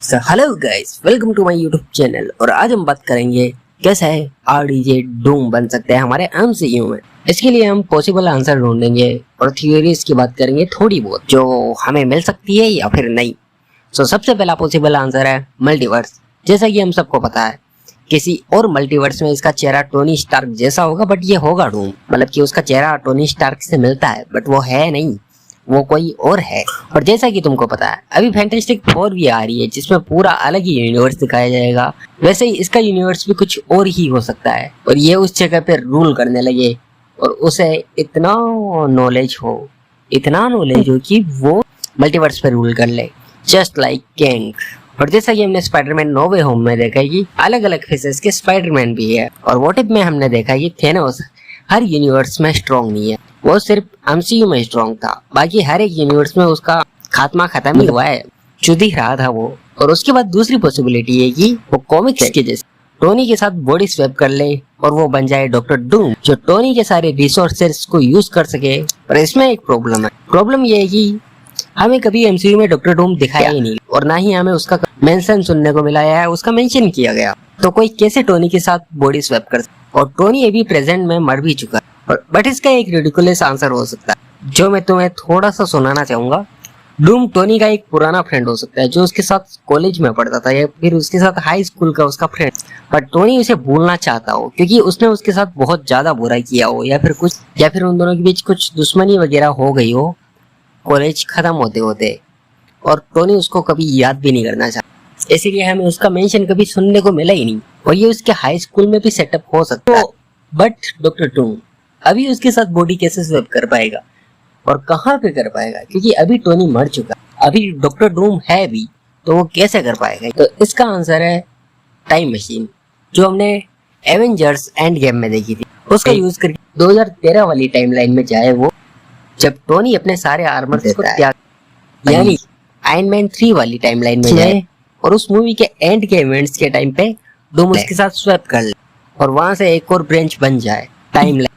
Hello guys, welcome to my YouTube channel. और आज हम बात करेंगे कैसे आरडीजे डूम बन सकते हैं हमारे एमसीयू में। इसके लिए हम पॉसिबल आंसर ढूंढेंगे और थ्योरीज की बात करेंगे थोड़ी बहुत, जो हमें मिल सकती है या फिर नहीं। सबसे पहला पॉसिबल आंसर है मल्टीवर्स। जैसा कि हम सबको पता है, किसी और मल्टीवर्स में इसका चेहरा टोनी स्टार्क जैसा होगा, बट ये होगा डूम। मतलब कि उसका चेहरा टोनी स्टार्क से मिलता है, बट वो है नहीं, वो कोई और है। और जैसा कि तुमको पता है, अभी फैंटास्टिक 4 भी आ रही है, जिसमें पूरा अलग ही यूनिवर्स दिखाया जाएगा। वैसे ही इसका यूनिवर्स भी कुछ और ही हो सकता है, और ये उस जगह पे रूल करने लगे और उसे इतना नॉलेज हो कि वो मल्टीवर्स पे रूल कर ले, जस्ट लाइक कैंग। और जैसा कि हमने स्पाइडरमैन नो वे होम में देखा कि अलग अलग फेसेस के स्पाइडरमैन भी है, और व्हाट इफ में हमने देखा कि थेनोस हर यूनिवर्स में स्ट्रॉन्ग नहीं है, वो सिर्फ एमसीयू में स्ट्रॉन्ग था। बाकी हर एक यूनिवर्स में उसका खात्मा खत्म ही हुआ है, चुद ही रहा था वो। और उसके बाद दूसरी पॉसिबिलिटी है कि वो कॉमिक्स के जैसे टोनी के साथ बॉडी स्वैप कर ले और वो बन जाए डॉक्टर डूम, जो टोनी के सारे रिसोर्सेज को यूज कर सके। पर इसमें एक प्रॉब्लम ये है कि हमें कभी एमसीयू में डॉक्टर डूम दिखाया ही नहीं, और ना ही हमें उसका मेंशन सुनने को मिला है, उसका मेंशन किया गया। तो कोई कैसे टोनी के साथ बॉडी स्वैप कर सकता? और टोनी अभी प्रेजेंट में मर भी चुका है। बट इसका एक रिडिकुलस आंसर हो सकता है, जो मैं तुम्हें थोड़ा सा सुनाना चाहूंगा। डूम टोनी का एक पुराना फ्रेंड हो सकता है, जो उसके साथ कॉलेज में पढ़ता था या फिर उसके साथ हाई स्कूल का उसका फ्रेंड। बट टोनी उसे भूलना चाहता हो, क्योंकि उसने उसके साथ बहुत ज्यादा बुरा किया हो, या फिर उन दोनों के बीच कुछ दुश्मनी वगैरह हो गई हो कॉलेज खत्म होते होते, और टोनी उसको कभी याद भी नहीं करना चाहता। इसीलिए हमें उसका मेंशन कभी सुनने को मिला ही नहीं। और ये उसके हाई स्कूल में भी सेटअप हो सकता है। बट डॉक्टर डूम अभी उसके साथ बॉडी कैसे स्वैप कर पाएगा और कहाँ पे कर पाएगा? क्योंकि अभी टोनी मर चुका, अभी डॉक्टर डूम है भी, तो वो कैसे कर पाएगा? तो इसका आंसर है टाइम मशीन, जो हमने एवेंजर्स एंड गेम में देखी थी। उसका यूज करके 2013 वाली टाइमलाइन में जाए वो, जब टोनी अपने सारे आर्मर को त्याग, यानी आयरन मैन 3 वाली टाइमलाइन में जाए, और उस मूवी के एंड के इवेंट्स के टाइम पे डूम उसके साथ स्वैप कर ले, और वहां से एक और ब्रांच बन जाए टाइमलाइन,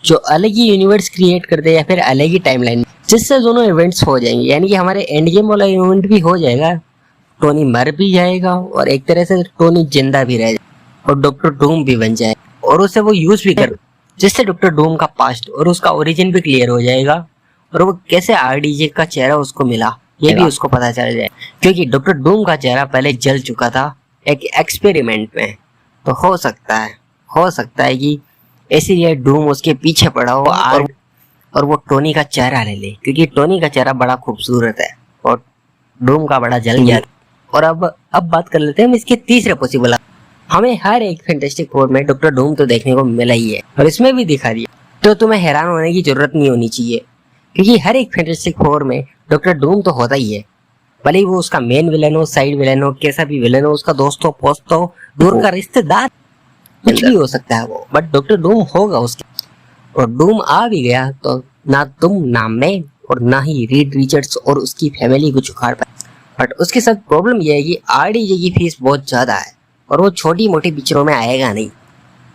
जो अलग ही यूनिवर्स क्रिएट कर दे या फिर अलग ही टाइमलाइन, जिससे दोनों इवेंट्स हो जाएंगे। यानी कि हमारे एंड गेम वाला इवेंट भी हो जाएगा, टोनी मर भी जाएगा और एक तरह से टोनी जिंदा भी रह जाए, और डॉक्टर डूम भी बन जाए, और उसे वो यूज भी कर, जिससे डॉक्टर डूम का पास्ट और उसका ओरिजिन भी क्लियर हो जाएगा, और वो कैसे आरडीजे का चेहरा उसको मिला ये भी उसको पता चल जाए। क्योंकि डॉक्टर डूम का चेहरा पहले जल चुका था एक एक्सपेरिमेंट में। तो हो सकता है कि इसीलिए डूम उसके पीछे पड़ा हो और वो टोनी का चेहरा ले ले, क्योंकि टोनी का चेहरा बड़ा खूबसूरत है और डूम का बड़ा जल गया। और अब बात कर लेते हैं हम इसके तीसरे पॉसिबल। हमें हर एक फैंटास्टिक फोर में डॉक्टर डूम तो देखने को मिला ही है, और इसमें भी दिखा दिया, तो तुम्हें हैरान होने की जरूरत नहीं होनी चाहिए, क्योंकि हर एक फैंटास्टिक फोर में डॉक्टर डूम तो होता ही है। भले ही वो उसका मेन विलन हो, साइड विलन हो, कैसा भी विलन हो, उसका दोस्त हो, पोस्त हो, दूर का रिश्तेदार, कुछ भी हो सकता है वो, बट डॉक्टर डूम होगा उसके। और डूम आ भी गया तो ना तुम ना मैं और ना ही रीड रिचर्ड्स और उसकी फैमिली को उखाड़ पाए। बट उसके साथ प्रॉब्लम यह है कि आरडीजे की फीस बहुत ज्यादा है, और वो छोटी मोटी पिक्चरों में आएगा नहीं।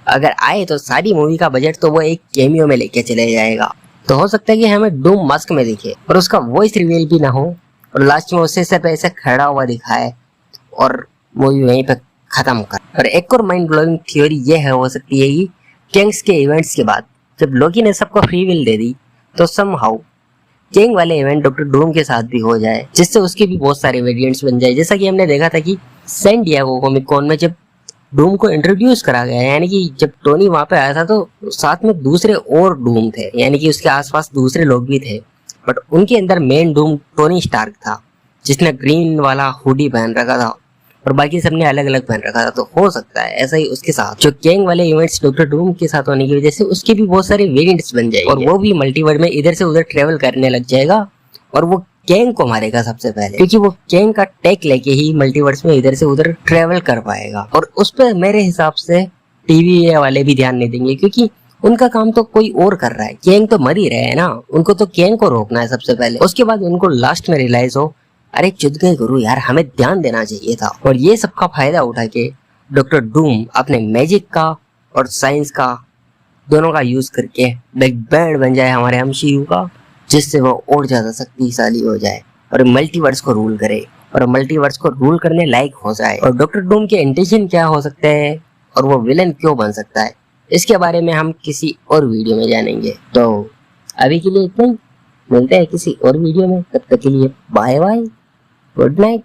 अगर आए तो सारी मूवी का बजट तो वो एक कैमियो में लेके चले जाएगा। तो हो सकता है कि हमें डूम मास्क में दिखे और उसका वॉइस रिवील भी ना हो, और लास्ट में उससे सिर्फ ऐसे खड़ा हुआ दिखाए और मूवी वहीं पे खत्म कर। और एक और माइंड ब्लोइंग थ्योरी ये है हो सकती है कि कैंग्स के इवेंट्स के बाद जब लोकी ने सबको फ्री विल दे दी, तो समहाउ कैंग वाले इवेंट डॉक्टर डूम के साथ भी हो जाए, जिससे उसके भी बहुत सारे वेरिएंट्स बन जाए। जैसा कि हमने देखा था कि सैन डिएगो कॉमिक कॉन में जब डूम को इंट्रोड्यूस करा गया, यानी कि जब टोनी वहां पे आया था तो साथ में दूसरे और डूम थे, यानी कि उसके आसपास दूसरे लोग भी थे, बट उनके अंदर मेन डूम टोनी स्टार्क था, जिसने ग्रीन वाला हुडी पहन रखा था, और बाकी सबने अलग अलग पहन रखा था। तो हो सकता है ऐसा ही उसके साथ, जो कैंग वाले इवेंट्स डॉक्टर डूम के साथ होने की वजह से उसके भी बहुत सारे वेरिएंट्स बन जाएंगे, और वो भी मल्टीवर्स में इधर से उधर ट्रेवल करने लग जाएगा, और वो कैंग को मारेगा सबसे पहले, क्योंकि वो कैंग का टेक लेके ही मल्टीवर्स में इधर से उधर ट्रेवल कर पाएगा। और उस पर मेरे हिसाब से टीवी वाले भी ध्यान नहीं देंगे, क्योंकि उनका काम तो कोई और कर रहा है। कैंग तो मर ही रहे हैं ना, उनको तो कैंग को रोकना है सबसे पहले। उसके बाद उनको लास्ट में रियलाइज हो, अरे चुद गए गुरु यार, हमें ध्यान देना चाहिए था। और ये सबका फायदा उठा के डॉक्टर डूम अपने मैजिक का और साइंस का दोनों का यूज करके बिग बैड बन जाए हमारे एमसीयू का, जिससे वो और ज्यादा शक्तिशाली हो जाए और मल्टीवर्स को रूल करे। और मल्टीवर्स को रूल करने लायक हो जाए, और डॉक्टर डूम के इंटेंशन क्या हो सकते हैं और वो विलन क्यों बन सकता है, इसके बारे में हम किसी और वीडियो में जानेंगे। तो अभी के लिए इतना ही, मिलते हैं किसी और वीडियो में, तब तक के लिए बाय बाय, गुड नाइट।